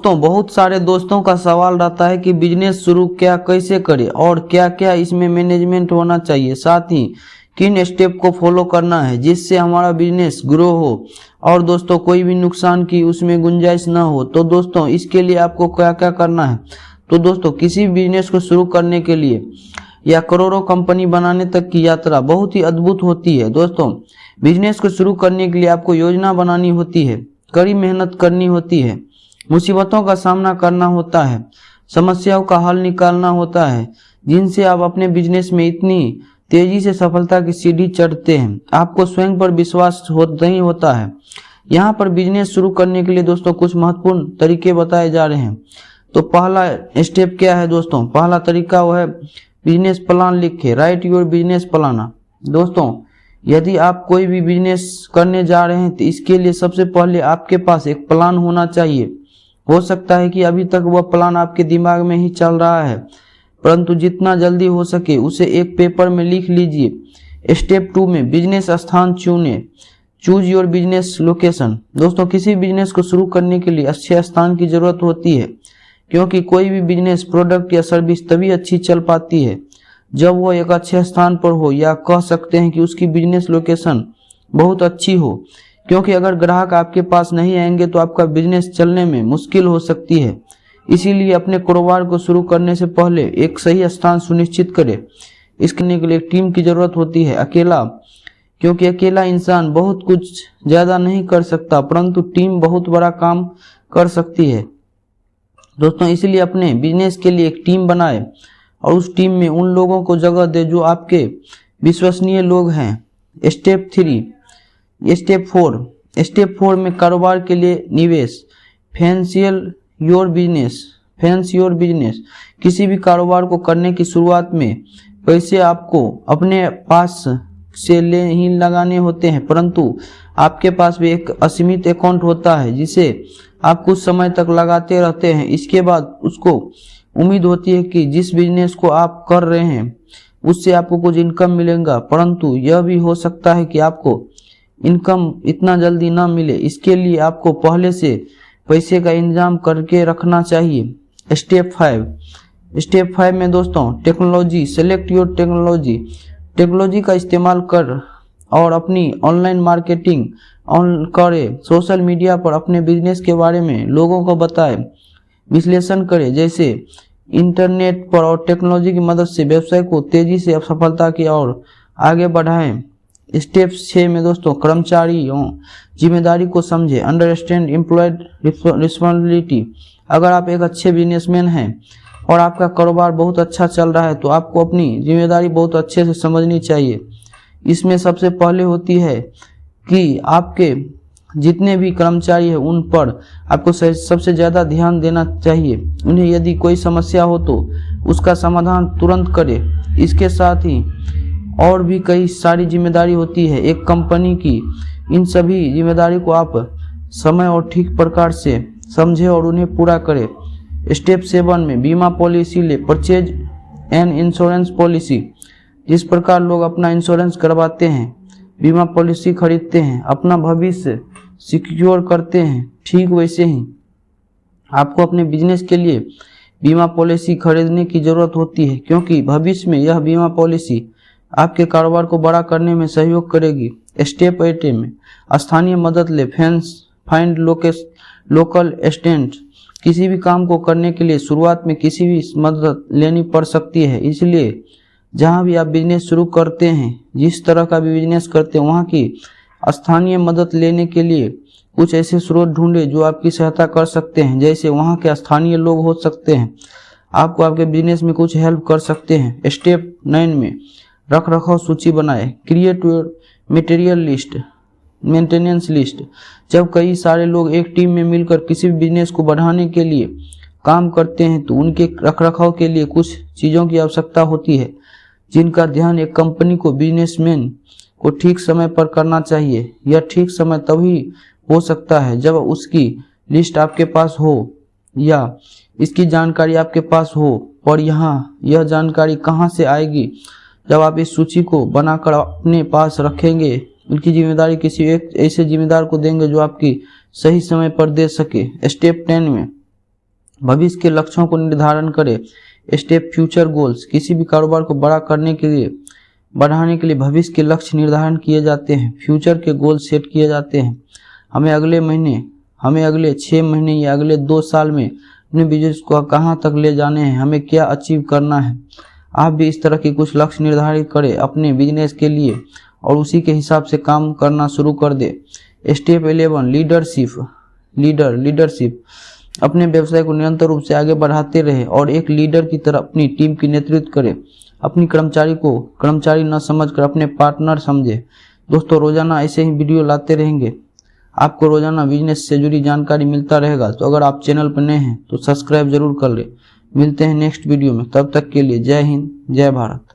दोस्तों बहुत सारे दोस्तों का सवाल रहता है कि बिजनेस शुरू कैसे करें और क्या क्या इसमें मैनेजमेंट होना चाहिए, साथ ही किन स्टेप को फॉलो करना है जिससे हमारा बिजनेस ग्रो हो और दोस्तों कोई भी नुकसान की उसमें गुंजाइश ना हो। तो दोस्तों इसके लिए आपको क्या क्या करना है। तो दोस्तों किसी भी बिजनेस को शुरू करने के लिए या करोड़ों कंपनी बनाने तक की यात्रा बहुत ही अद्भुत होती है। दोस्तों बिजनेस को शुरू करने के लिए आपको योजना बनानी होती है, कड़ी मेहनत करनी होती है, मुसीबतों का सामना करना होता है, समस्याओं का हल निकालना होता है, जिनसे आप अपने बिजनेस में इतनी तेजी से सफलता की सीढ़ी चढ़ते हैं। आपको स्वयं पर विश्वास नहीं होता है। यहाँ पर बिजनेस शुरू करने के लिए दोस्तों कुछ महत्वपूर्ण तरीके बताए जा रहे हैं। तो पहला स्टेप क्या है दोस्तों, पहला तरीका वो है बिजनेस प्लान लिखे, राइट योर बिजनेस प्लान। दोस्तों यदि आप कोई भी बिजनेस करने जा रहे हैं तो इसके लिए सबसे पहले आपके पास एक प्लान होना चाहिए। हो सकता है कि अभी तक वह प्लान आपके दिमाग में ही चल रहा है, परंतु जितना जल्दी हो सके उसे एक पेपर में लिख लीजिए। स्टेप 2 में बिजनेस स्थान चुने, चूज योर बिजनेस लोकेशन। दोस्तों किसी बिजनेस को शुरू करने के लिए अच्छे स्थान की जरूरत होती है, क्योंकि कोई भी बिजनेस प्रोडक्ट या सर्विस तभी अच्छी चल पाती है जब वो एक अच्छे स्थान पर हो, या कह सकते हैं कि उसकी बिजनेस लोकेशन बहुत अच्छी हो, क्योंकि अगर ग्राहक आपके पास नहीं आएंगे तो आपका बिजनेस चलने में मुश्किल हो सकती है। इसीलिए अपने कारोबार को शुरू करने से पहले एक सही स्थान सुनिश्चित करें। इसके लिए एक टीम की जरूरत होती है, अकेला, क्योंकि अकेला इंसान बहुत कुछ ज्यादा नहीं कर सकता, परंतु टीम बहुत बड़ा काम कर सकती है। दोस्तों इसलिए अपने बिजनेस के लिए एक टीम बनाए और उस टीम में उन लोगों को जगह दे जो आपके विश्वसनीय लोग हैं। स्टेप 4 में कारोबार के लिए निवेश, फाइनेंस योर बिजनेस। किसी भी कारोबार को करने की शुरुआत में पैसे आपको अपने पास से नहीं लगाने होते हैं, परंतु आपके पास भी एक असीमित अकाउंट होता है जिसे आप कुछ समय तक लगाते रहते हैं। इसके बाद उसको उम्मीद होती है कि जिस बिजनेस को आप कर रहे हैं उससे आपको कुछ इनकम मिलेगा, परंतु यह भी हो सकता है कि आपको इनकम इतना जल्दी ना मिले। इसके लिए आपको पहले से पैसे का इंतजाम करके रखना चाहिए। स्टेप 5 में दोस्तों टेक्नोलॉजी, सेलेक्ट योर टेक्नोलॉजी का इस्तेमाल कर और अपनी ऑनलाइन मार्केटिंग करे, सोशल मीडिया पर अपने बिजनेस के बारे में लोगों को बताएं, विश्लेषण करें, जैसे इंटरनेट पर और टेक्नोलॉजी की मदद से व्यवसाय को तेजी से सफलता की ओर आगे बढ़ाएं। स्टेप 6 में दोस्तों कर्मचारियों जिम्मेदारी को समझे, अंडरस्टैंड एम्प्लॉयड रिस्पॉन्सिबिलिटी। अगर आप एक अच्छे बिजनेसमैन हैं और आपका कारोबार बहुत अच्छा चल रहा है तो आपको अपनी जिम्मेदारी बहुत अच्छे से समझनी चाहिए। इसमें सबसे पहले होती है कि आपके जितने भी कर्मचारी हैं उन पर आपको सबसे ज़्यादा ध्यान देना चाहिए। उन्हें यदि कोई समस्या हो तो उसका समाधान तुरंत करें। इसके साथ ही और भी कई सारी जिम्मेदारी होती है एक कंपनी की। इन सभी जिम्मेदारी को आप समय और ठीक प्रकार से समझें और उन्हें पूरा करें। स्टेप 7 में बीमा पॉलिसी ले, परचेज एंड इंश्योरेंस पॉलिसी। जिस प्रकार लोग अपना इंश्योरेंस करवाते हैं, बीमा पॉलिसी खरीदते हैं, अपना भविष्य सिक्योर करते हैं, ठीक वैसे ही आपको अपने बिजनेस के लिए बीमा पॉलिसी खरीदने की जरूरत होती है, क्योंकि भविष्य में यह बीमा पॉलिसी आपके कारोबार को बड़ा करने में सहयोग करेगी। स्टेप 8 में स्थानीय मदद ले, फाइंड लोकल असिस्टेंट। किसी भी काम को करने के लिए शुरुआत में किसी भी मदद लेनी पड़ सकती है, इसलिए जहां भी आप बिजनेस शुरू करते हैं, जिस तरह का भी बिजनेस करते हैं, वहां की स्थानीय मदद लेने के लिए कुछ ऐसे स्रोत ढूंढे जो आपकी सहायता कर सकते हैं, जैसे वहां के स्थानीय लोग हो सकते हैं, आपको आपके बिजनेस में कुछ हेल्प कर सकते हैं। स्टेप 9 में रख रखाव सूची बनाए, क्रिएट योर मेंटेनेंस लिस्ट। जब कई सारे लोग एक टीम में मिलकर किसी भी बिजनेस को बढ़ाने के लिए काम करते हैं तो उनके रख रखाव के लिए कुछ चीज़ों की आवश्यकता होती है, जिनका ध्यान एक कंपनी को बिजनेसमैन को ठीक समय पर करना चाहिए। यह ठीक समय तभी हो सकता है जब उसकी लिस्ट आपके पास हो या इसकी जानकारी आपके पास हो। और यह जानकारी कहाँ से आएगी? जब आप इस सूची को बनाकर अपने पास रखेंगे, उनकी जिम्मेदारी किसी एक ऐसे जिम्मेदार को देंगे जो आपकी सही समय पर दे सके। स्टेप 10 में भविष्य के लक्ष्यों को निर्धारण करें। स्टेप फ्यूचर गोल्स, किसी भी कारोबार को बड़ा करने के लिए बढ़ाने के लिए भविष्य के लक्ष्य निर्धारण किए जाते हैं, फ्यूचर के गोल सेट किए जाते हैं। हमें अगले 6 महीने या अगले 2 साल में अपने बिजनेस को कहाँ तक ले जाने हैं, हमें क्या अचीव करना है। आप भी इस तरह के कुछ लक्ष्य निर्धारित करें अपने बिजनेस के लिए और उसी के हिसाब से काम करना शुरू कर दे। स्टेप 11 लीडरशिप, अपने व्यवसाय को निरंतर रूप से आगे बढ़ाते रहे और एक लीडर की तरह अपनी टीम की नेतृत्व करे। अपनी कर्मचारी को कर्मचारी न समझकर अपने पार्टनर समझे। दोस्तों, रोजाना ऐसे ही वीडियो लाते रहेंगे, आपको रोजाना बिजनेस से जुड़ी जानकारी मिलता रहेगा। तो अगर आप चैनल पर नए हैं तो सब्सक्राइब जरूर कर ले। मिलते हैं नेक्स्ट वीडियो में, तब तक के लिए जय हिंद, जय भारत।